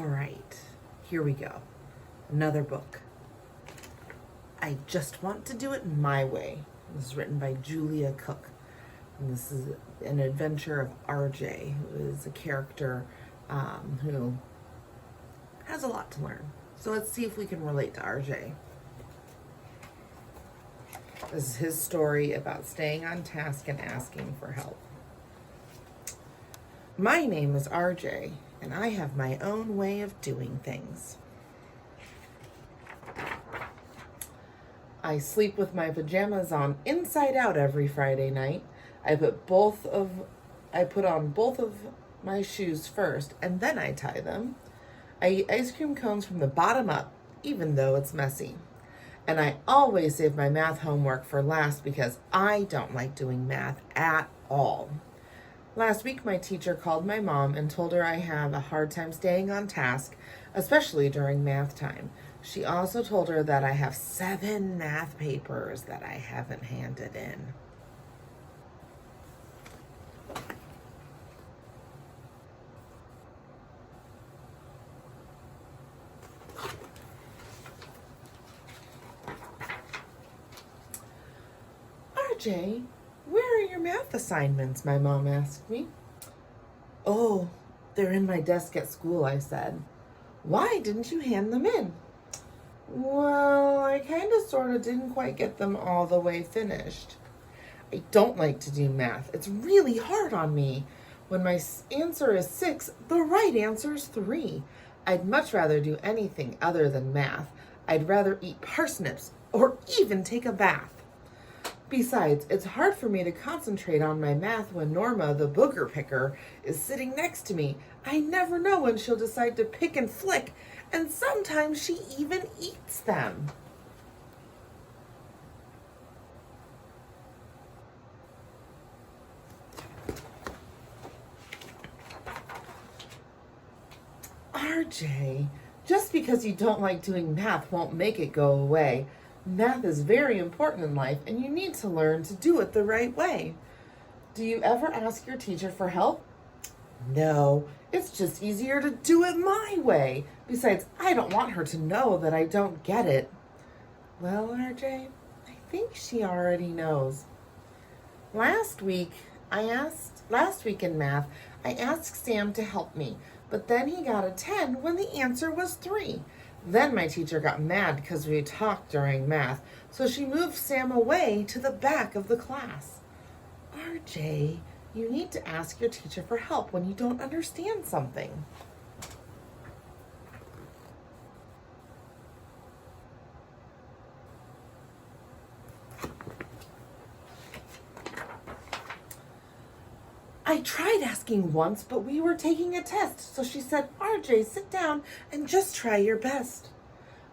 All right, here we go. Another book. I Just Want to Do It My Way. This is written by Julia Cook. And this is an adventure of RJ, who is a character who has a lot to learn. So let's see if we can relate to RJ. This is his story about staying on task and asking for help. My name is RJ, and I have my own way of doing things. I sleep with my pajamas on inside out every Friday night. I put on both of my shoes first, and then I tie them. I eat ice cream cones from the bottom up, even though it's messy. And I always save my math homework for last because I don't like doing math at all. Last week, my teacher called my mom and told her I have a hard time staying on task, especially during math time. She also told her that I have 7 math papers that I haven't handed in. RJ, where are your math assignments? My mom asked me. Oh, they're in my desk at school, I said. Why didn't you hand them in? Well, I kind of sort of didn't quite get them all the way finished. I don't like to do math. It's really hard on me. When my answer is 6, the right answer is 3. I'd much rather do anything other than math. I'd rather eat parsnips or even take a bath. Besides, it's hard for me to concentrate on my math when Norma, the booger picker, is sitting next to me. I never know when she'll decide to pick and flick, and sometimes she even eats them. RJ, just because you don't like doing math won't make it go away. Math is very important in life, and you need to learn to do it the right way. Do you ever ask your teacher for help? No, it's just easier to do it my way. Besides, I don't want her to know that I don't get it. Well, RJ, I think she already knows. Last week in math, I asked Sam to help me, but then he got a 10 when the answer was 3. Then my teacher got mad because we talked during math, so she moved Sam away to the back of the class. RJ, you need to ask your teacher for help when you don't understand something. I tried asking once, but we were taking a test, so she said, RJ, sit down and just try your best.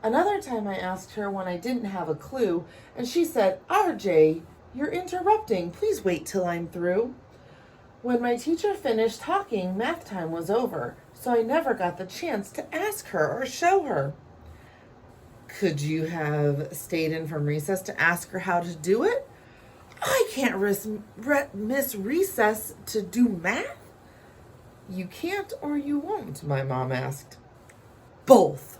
Another time I asked her when I didn't have a clue, and she said, RJ, you're interrupting. Please wait till I'm through. When my teacher finished talking, math time was over, so I never got the chance to ask her or show her. Could you have stayed in from recess to ask her how to do it? I can't miss recess to do math. You can't or you won't, my mom asked. Both.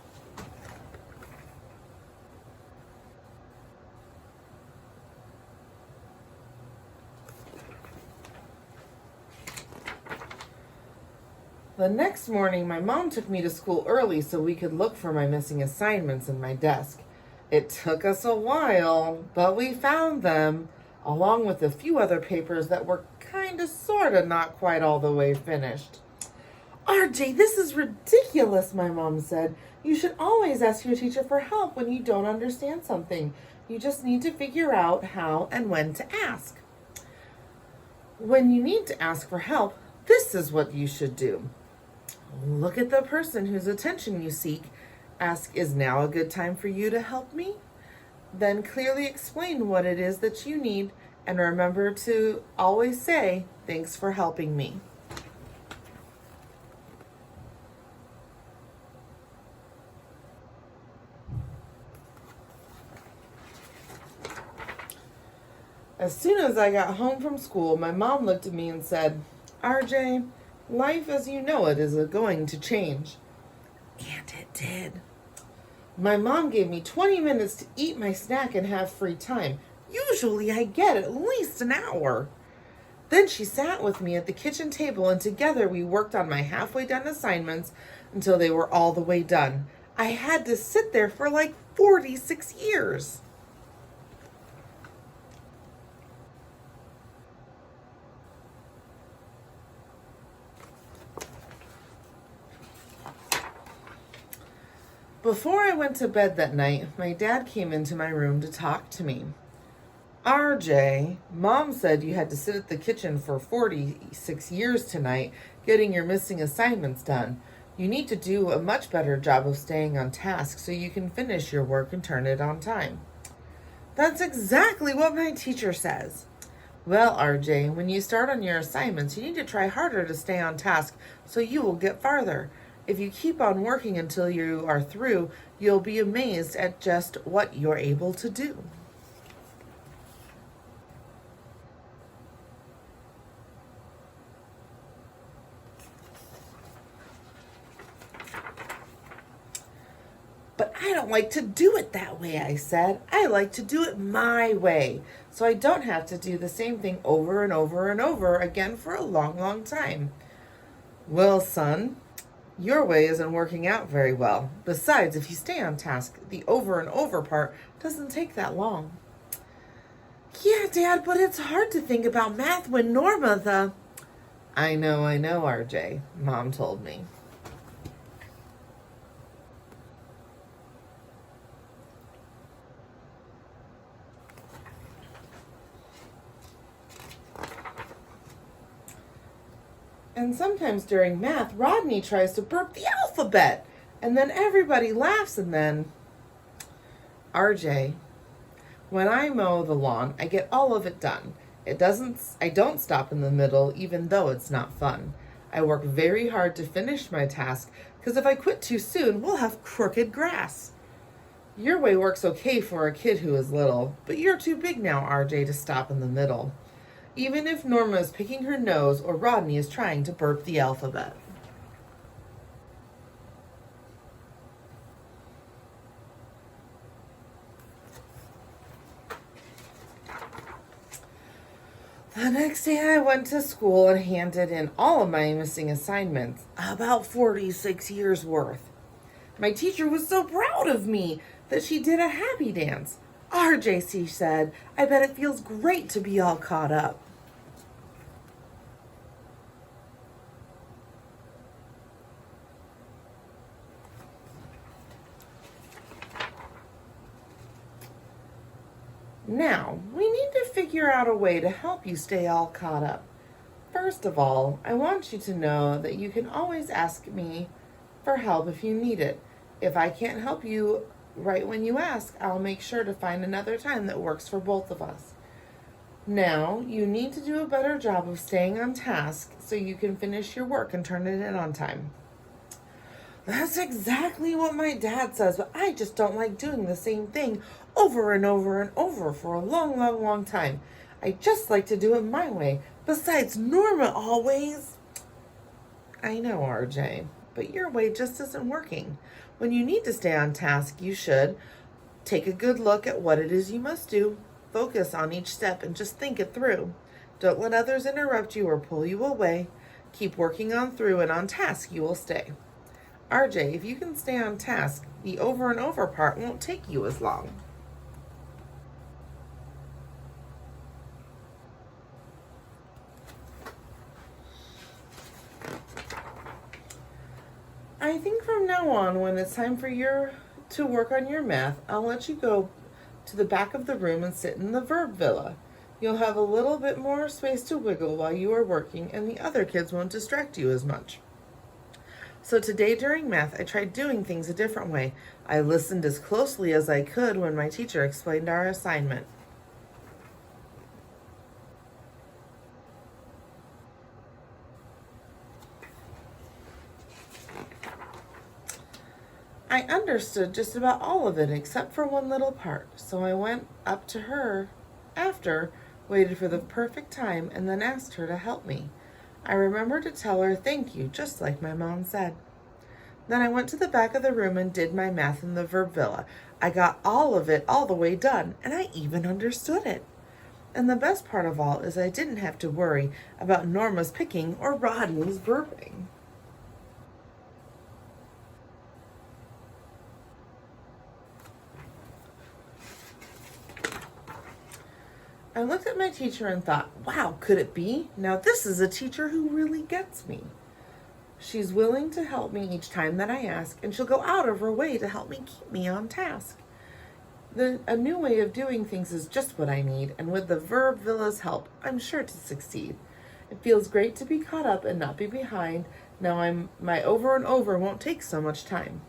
The next morning, my mom took me to school early so we could look for my missing assignments in my desk. It took us a while, but we found them, along with a few other papers that were sorta not quite all the way finished. RJ, this is ridiculous, my mom said. You should always ask your teacher for help when you don't understand something. You just need to figure out how and when to ask. When you need to ask for help, this is what you should do. Look at the person whose attention you seek. Ask, is now a good time for you to help me? Then clearly explain what it is that you need, and remember to always say, thanks for helping me. As soon as I got home from school, my mom looked at me and said, RJ, life as you know it is going to change. And it did. My mom gave me 20 minutes to eat my snack and have free time. Usually I get at least an hour. Then she sat with me at the kitchen table and together we worked on my halfway done assignments until they were all the way done. I had to sit there for like 46 years. Before I went to bed that night, my dad came into my room to talk to me. RJ, Mom said you had to sit at the kitchen for 46 years tonight getting your missing assignments done. You need to do a much better job of staying on task so you can finish your work and turn it on time. That's exactly what my teacher says. Well, RJ, when you start on your assignments, you need to try harder to stay on task so you will get farther. If you keep on working until you are through, you'll be amazed at just what you're able to do. But I don't like to do it that way, I said. I like to do it my way, so I don't have to do the same thing over and over and over again for a long, long time. Well, son, your way isn't working out very well. Besides, if you stay on task, the over and over part doesn't take that long. Yeah, Dad, but it's hard to think about math when Norma, I know, RJ, Mom told me. And sometimes during math, Rodney tries to burp the alphabet. And then everybody laughs and then... RJ, when I mow the lawn, I get all of it done. I don't stop in the middle, even though it's not fun. I work very hard to finish my task, because if I quit too soon, we'll have crooked grass. Your way works okay for a kid who is little, but you're too big now, RJ, to stop in the middle. Even if Norma is picking her nose or Rodney is trying to burp the alphabet. The next day I went to school and handed in all of my missing assignments, about 46 years worth. My teacher was so proud of me that she did a happy dance. RJ, she said, I bet it feels great to be all caught up. Now, we need to figure out a way to help you stay all caught up. First of all, I want you to know that you can always ask me for help if you need it. If I can't help you right when you ask, I'll make sure to find another time that works for both of us. Now, you need to do a better job of staying on task so you can finish your work and turn it in on time. That's exactly what my dad says, but I just don't like doing the same thing over and over and over for a long, long, long time. I just like to do it my way. Besides, Norma always... I know, RJ, but your way just isn't working. When you need to stay on task, you should take a good look at what it is you must do, focus on each step, and just think it through. Don't let others interrupt you or pull you away. Keep working on through, and on task you will stay. RJ, if you can stay on task, the over and over part won't take you as long. I think from now on, when it's time for to work on your math, I'll let you go to the back of the room and sit in the verb villa. You'll have a little bit more space to wiggle while you are working, and the other kids won't distract you as much. So today during math, I tried doing things a different way. I listened as closely as I could when my teacher explained our assignment. I understood just about all of it except for one little part, so I went up to her after, waited for the perfect time, and then asked her to help me. I remembered to tell her thank you, just like my mom said. Then I went to the back of the room and did my math in the Verbilla. I got all of it all the way done, and I even understood it. And the best part of all is I didn't have to worry about Norma's picking or Rodney's burping. I looked at my teacher and thought, wow, could it be? Now this is a teacher who really gets me. She's willing to help me each time that I ask, and she'll go out of her way to help me keep me on task. A new way of doing things is just what I need, and with the Verbilla's help, I'm sure to succeed. It feels great to be caught up and not be behind. Now my over and over won't take so much time.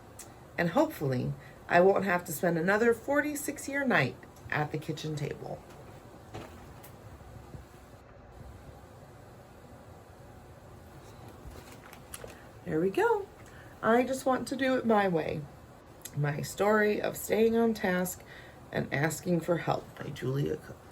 And hopefully, I won't have to spend another 46-year night at the kitchen table. There we go. I just want to do it my way. My story of staying on task and asking for help by Julia Cook.